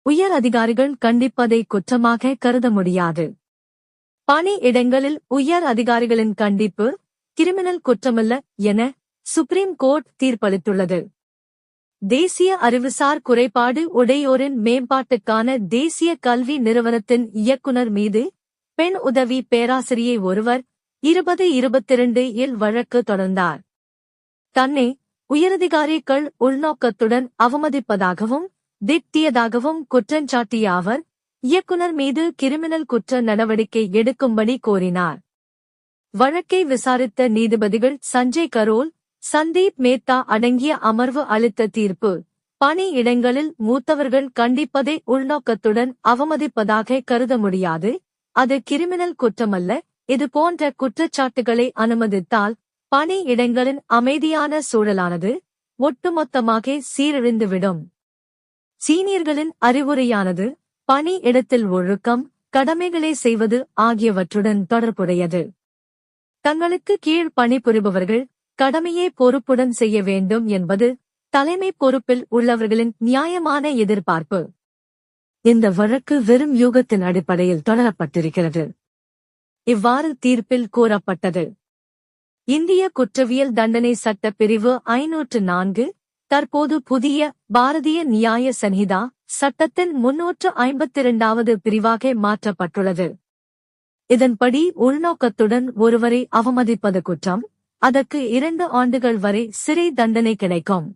உயர் அதிகாரிகள் கண்டிப்பதை குற்றமாக கருத முடியாது. பணி இடங்களில் உயர் அதிகாரிகளின் கண்டிப்பு கிரிமினல் குற்றமல்ல என சுப்ரீம் கோர்ட் தீர்ப்பளித்துள்ளது. தேசிய அறிவுசார் குறைபாடு உடையோரின் மேம்பாட்டுக்கான தேசிய கல்வி நிறுவனத்தின் இயக்குனர் மீது பெண் உதவி பேராசிரியை ஒருவர் 2022 இல் வழக்கு தொடர்ந்தார். தன்னை உயரதிகாரிகள் உள்நோக்கத்துடன் அவமதிப்பதாகவும் திட்டியதாகவும் குற்றஞ்சாட்டிய அவர் இயக்குனர் மீது கிரிமினல் குற்ற நடவடிக்கை எடுக்கும்படி கோரினார். வழக்கை விசாரித்த நீதிபதிகள் சஞ்சய் கரோல், சந்தீப் மேத்தா அடங்கிய அமர்வு அளித்த தீர்ப்பு பணி இடங்களில் மூத்தவர்கள் கண்டிப்பதை உள்நோக்கத்துடன் அவமதிப்பதாக கருத முடியாது. அது கிரிமினல் குற்றமல்ல. இது போன்ற குற்றச்சாட்டுகளை அனுமதித்தால் பணி இடங்களின் அமைதியான சூழலானது ஒட்டுமொத்தமாக சீரழிந்துவிடும். சீனியர்களின் அறிவுரையானது பணி இடத்தில் ஒழுக்கம், கடமைகளை செய்வது ஆகியவற்றுடன் தொடர்புடையது. தங்களுக்கு கீழ் பணிபுரிபவர்கள் கடமையை பொறுப்புடன் செய்ய வேண்டும் என்பது தலைமை பொறுப்பில் உள்ளவர்களின் நியாயமான எதிர்பார்ப்பு. இந்த வழக்கு வெறும் யூகத்தின் அடிப்படையில் தொடரப்பட்டிருக்கிறது. இவ்வாறு தீர்ப்பில் கூறப்பட்டது. இந்திய குற்றவியல் தண்டனை சட்ட பிரிவு 504 தற்போது புதிய பாரதிய நியாய சன்ஹிதா சட்டத்தின் 352வது பிரிவாக மாற்றப்பட்டுள்ளது. இதன்படி உள்நோக்கத்துடன் ஒருவரை அவமதிப்பது குற்றம். அதற்கு 2 ஆண்டுகள் வரை சிறை தண்டனை கிடைக்கும்.